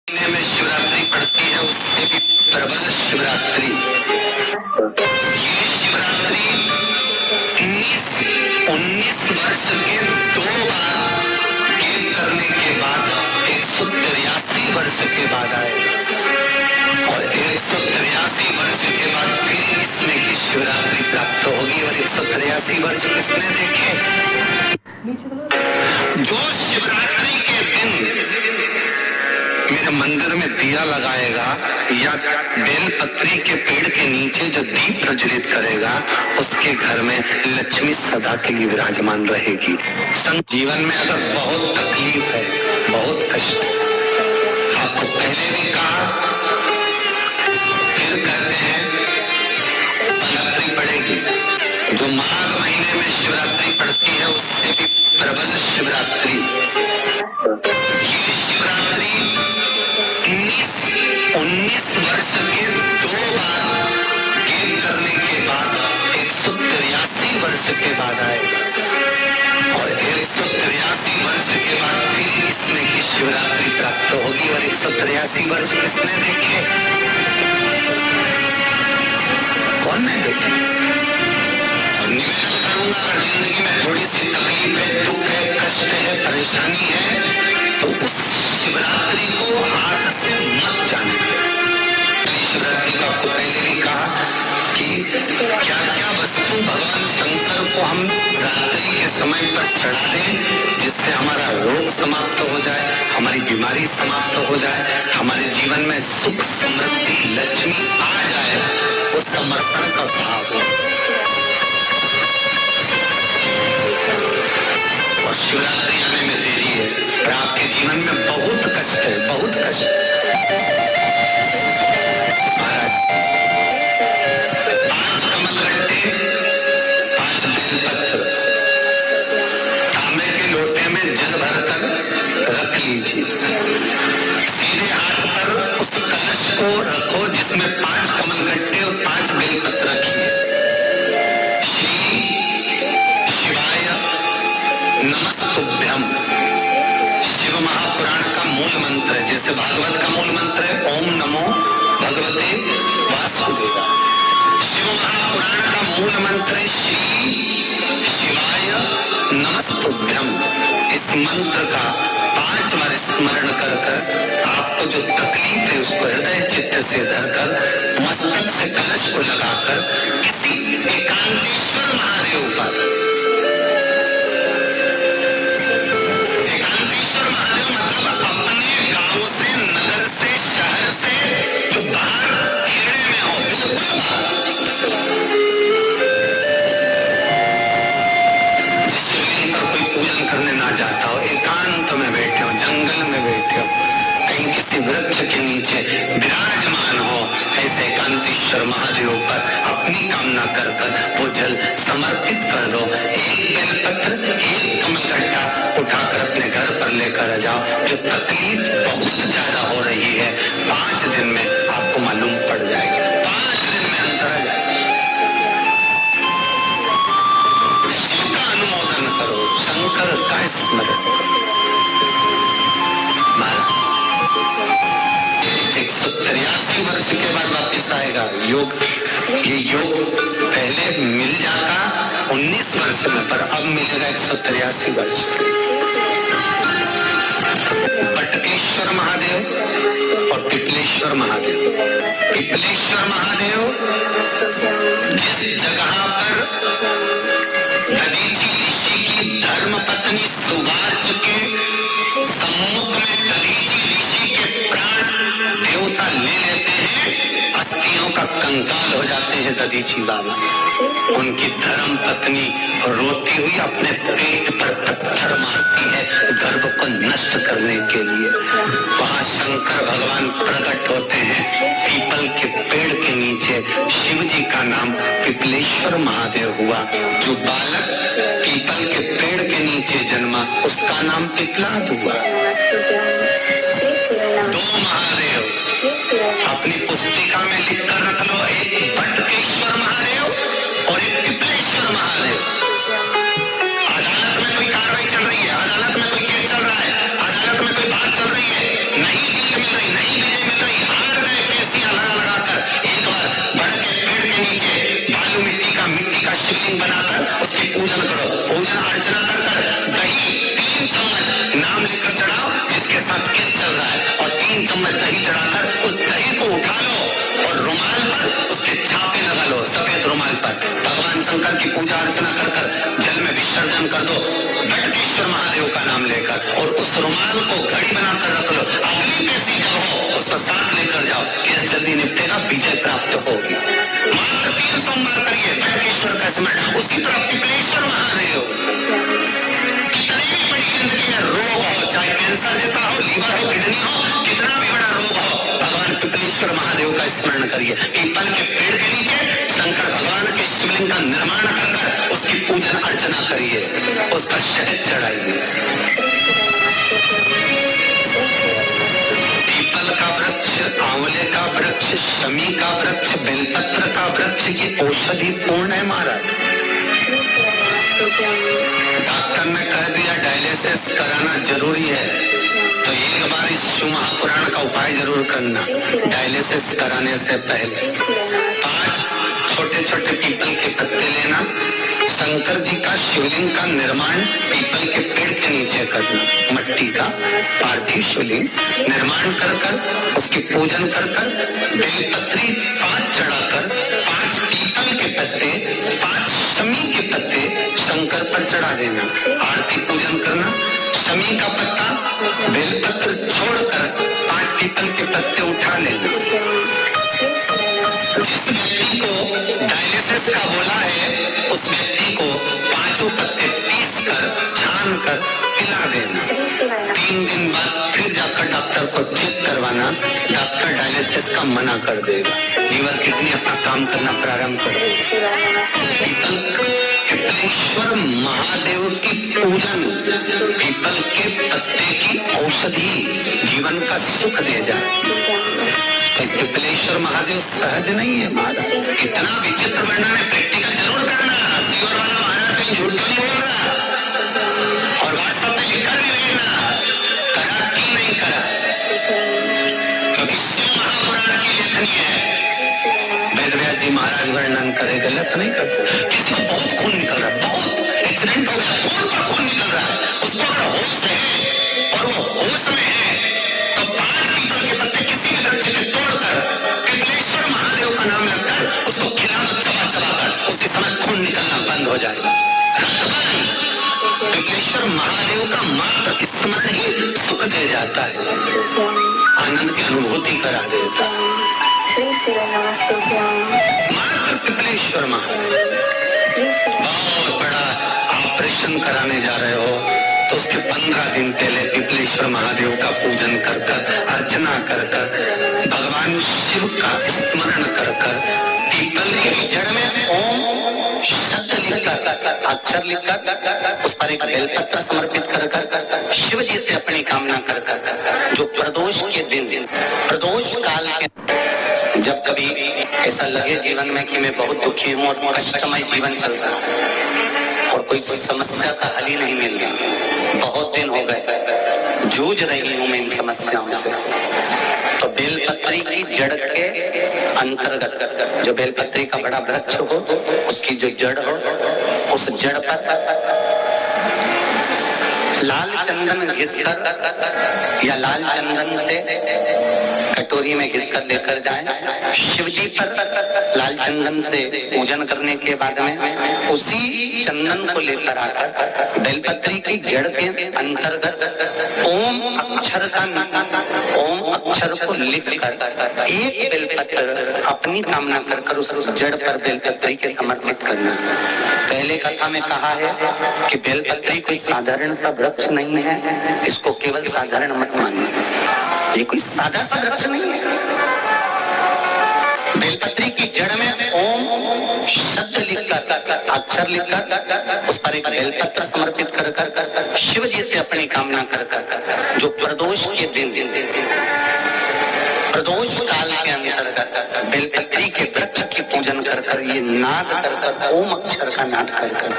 महीने में शिवरात्रि पड़ती है, उससे भी प्रबल शिवरात्रि। ये शिवरात्रि 19 वर्ष के 2 बार गेप करने के बाद 183 वर्ष के बाद आएगा और 183 वर्ष के बाद फिर इसमें की शिवरात्रि प्राप्त होगी। और 183 वर्ष किसने देखे? जो शिवरात्रि के दिन मेरे मंदिर में दिया लगाएगा या बेलपत्री के पेड़ के नीचे जो दीप प्रज्वलित करेगा, उसके घर में लक्ष्मी सदा के लिए विराजमान रहेगी। जीवन में अगर बहुत तकलीफ है, बहुत कष्ट है, आपको पहले भी कहा, फिर कहते हैं, शिवरात्रि पड़ेगी। जो माघ महीने में शिवरात्रि पड़ती है, उससे भी प्रबल शिवरात्रि। ये शिवरात्रि 19 वर्ष के 2 बार गेप करने के बाद 183 वर्ष के बाद आएगा और 183 वर्ष के बाद फिर इसमें की शिवरात्रि प्राप्त होगी। और 183 वर्ष किसने देखे? कौन ने देखे? और निवेदन करूंगा, अगर जिंदगी में थोड़ी सी तकलीफ है, दुख है, कष्ट है, परेशानी है, तो उस शिवरात्रि को हाथ से मत जाने। शिवरात्रि को आपको पहले भी कहा कि क्या क्या वस्तु भगवान शंकर को हम रात्रि के समय पर चढ़ा दें, जिससे हमारा रोग समाप्त हो जाए, हमारी बीमारी समाप्त हो जाए, हमारे जीवन में सुख समृद्धि लक्ष्मी आ जाए। वो समर्पण का भाव है। और शिवरात्रि आने में देरी है, पर आपके जीवन में बहुत कष्ट है, बहुत कष्ट है। महाराज 5 कमलगट्टे, 5 बेलपत्र तांबे के लोटे में जल भरकर रख लीजिए। सीधे हाथ पर उस कलश को रखो जिसमें 5 कमलगट्टे और 5 बेलपत्र रखिए। श्री शिवाय नमस्तुभ्यम। शिव महापुराण का मूल मंत्र है, जैसे भागवत का मूल मंत्र है ओम नमो भगवते वासुदेवाय। शिव महापुराण का मूल मंत्र है श्री शिवाय नमस्तुभ्यम। इस मंत्र का 5 बार स्मरण कर कर आपको जो तकलीफ है उसको हृदय चित्त से धरकर मस्तक से कलश को लगाकर किसी एकांतेश्वर महादेव पर, एकांतेश्वर महादेव मतलब अपने गांव से, नगर से, शहर से जो बाहर खेड़े में हो, बिल्कुल बाहर, जिस शिवलिंग पर कोई पूजन करने ना जाता हो, एकांत में बैठे हो, जंगल में बैठे हो, कहीं किसी वृक्ष के नीचे विराजमान हो, ऐसे एकांतेश्वर महादेव पर अपनी कामना कर कर वो जल समर्पित कर दो। एक बेलपत्र, एक कमलगट्टा उठाकर अपने घर पर लेकर आ जाओ। जो तकलीफ बहुत ज्यादा हो रही है, 5 दिन में आपको मालूम पड़ जाएगा, 5 दिन में अंतर आ जाएगा। शिव का अनुमोदन करो, शंकर का स्मरण करो। 183 वर्ष के बाद वापिस आएगा योग। ये योग पहले मिल जाता 19 वर्ष में, पर अब मिलेगा 183 वर्ष। बटकेश्वर महादेव और पिपलेश्वर महादेव। पिपलेश्वर महादेव जिस जगह पर दधीची ऋषि की धर्म पत्नी सुगार्च के सम्मुख में दधीची ऋषि के प्राण देवता ले लेते हैं, अस्थियों का कंकाल हो जाते हैं दधीची बाबा। उनकी धर्म पत्नी रोती हुई अपने पेट पर पत्थर मारती है गर्भ को नष्ट करने के लिए। वहां शंकर भगवान प्रकट होते हैं पीपल के पेड़ के नीचे। शिव जी का नाम पिपलेश्वर महादेव हुआ। जो बालक पीपल के पेड़ के नीचे जन्मा, उसका नाम पिपलाद हुआ। 2 महादेव अपनी पुस्तिका में लिखकर रख लो, एक बटकेश्वर महादेव और एक पिपलेश्वर महादेव। अदालत में कोई कार्रवाई चल रही है, अदालत में कोई केस चल रहा है, अदालत में कोई बात चल रही है, नहीं जीत मिल रही, नहीं शंकर की पूजा अर्चना कर कर जल में विसर्जन कर दो बटकेश्वर महादेव का नाम लेकर, और उस रुमाल को घड़ी बनाकर रख लो। अगली कैसी जब हो उसको साथ लेकर जाओ, केस जल्दी निपटेगा, विजय प्राप्त होगी। मात्र 3 सोमवार करिए बटकेश्वर का स्मरण। उसी तरह पिपलेश्वर महादेव, कितनी भी बड़ी जिंदगी में रोग हो, चाहे कैंसर जैसा हो, लीवर हो, किडनी हो, कितना भी बड़ा रोग हो, भगवान पिपलेश्वर महादेव का स्मरण करिए। पीपल के पेड़ के नीचे शंकर भगवान के शिवलिंग का निर्माण कर उसकी पूजन अर्चना करिए, उसका शहद चढ़ाइए। पीपल का वृक्ष, आंवले का वृक्ष, शमी का वृक्ष, बेलपत्र का वृक्ष, ये औषधि पूर्ण है महाराज। डॉक्टर ने कह दिया डायलिसिस कराना जरूरी है, तो एक बार इस शिव महापुराण का उपाय जरूर करना डायलिसिस कराने से पहले। 5 छोटे छोटे पीपल के पत्ते लेना, शंकर जी का शिवलिंग का निर्माण पीपल के पेड़ के नीचे करना, मट्टी का पार्थिव शिवलिंग निर्माण कर कर उसकी पूजन कर कर बेलपत्री 5 चढ़ाकर 5 पीपल के पत्ते 5 शमी के पत्ते शंकर पर चढ़ा देना, आरती पूजन करना। शमी का पत्ता बेलपत्र छोड़कर 5 पीपल के पत्ते उठा लेना। जिस व्यक्ति को डायलिसिस का बोला है उस व्यक्ति को 5 पत्ते पीस कर छान कर पिला देना। 3 दिन बाद फिर जाकर डॉक्टर को चेक करवाना, डॉक्टर डायलिसिस का मना कर देगा, लीवर किडनी अपना काम करना प्रारंभ करेगा। पिपलेश्वर महादेव की पूजन, पीपल के पत्ते की औषधि जीवन का सुख दे जाए। पिपलेश्वर महादेव सहज नहीं है महाराज, कितना विचित्र वर्णन है, प्रैक्टिकल जरूर करना। सीवर वाला महाराज कहीं झूठ तो नहीं बोल रहा, और व्हाट्सएप में लिखकर भी भेजना करा कि नहीं करा, क्योंकि शिव महापुराण की लेखनी है। वेदव्यास जी महाराज वर्णन करे, गलत नहीं कर सकते। किसी को बहुत खून निकल रहा है, बहुत एक्सीडेंट हो गया, खून पर खून निकल रहा है, उसको अगर होश है और वो होश में है तो 5 पीपल के पत्ते किसी भी वृक्ष के तोड़कर पिपलेश्वर महादेव का नाम लगकर उसको खिला दो, चबा चबा कर, उसी समय खून निकलना बंद हो जाएगा, रक्त बंद। पिपलेश्वर महादेव का मात्र स्मरण ही सुख दे जाता है, आनंद की अनुभूति करा देता है। मात्र पिपलेश्वर महादेव। बहुत बड़ा ऑपरेशन कराने जा रहे हो तो उसके 15 दिन पहले पिपलेश्वर महादेव का पूजन कर कर, अर्चना कर कर, भगवान शिव का स्मरण कर कर, पीपल की जड़ में ओम शब्द लिखकर, अक्षर लिखकर, उस पर एक बेलपत्र समर्पित कर कर शिव जी से अपनी कामना कर कर, जो प्रदोष के दिन, प्रदोष काल के जब कभी ऐसा लगे जीवन में कि मैं बहुत दुखी हूँ और कष्टमय जीवन चल रहा है और कोई समस्या का हल ही नहीं मिल रहा, बहुत दिन हो गए जूझ रही हूँ मैं इन समस्याओं से, तो बेलपत्री की जड़ के अंतर्गत, जो बेलपत्री का बड़ा वृक्ष हो उसकी जो जड़ हो, उस जड़ पर लाल चंदन घिसकर या लाल चंदन से कटोरी में घिसकर लेकर जाएं, शिव जी पर लाल चंदन से पूजन करने के बाद में उसी चंदन को लेकर आकर बेलपत्री की जड़ के अंतर्गत ओम अक्षर को लिखकर एक बेलपत्र अपनी कामना कर कर उस जड़ पर बेलपत्री के समर्पित करना। पहले कथा में कहा है कि बेलपत्री कोई साधारण सा वृक्ष नहीं है, इसको केवल साधारण मत मानिए, ये कोई सादा सा वृक्ष नहीं है। बेलपत्री की जड़ में ओम शब्द लिखकर, अक्षर लिखकर, उस पर एक बेलपत्र समर्पित कर कर शिव जी से अपनी कामना कर कर, जो प्रदोष के दिन, प्रदोष काल के अंतर्गत बेलपत्री के वृक्ष की पूजन कर कर, ये नाद कर कर, ओम अक्षर का नाद कर कर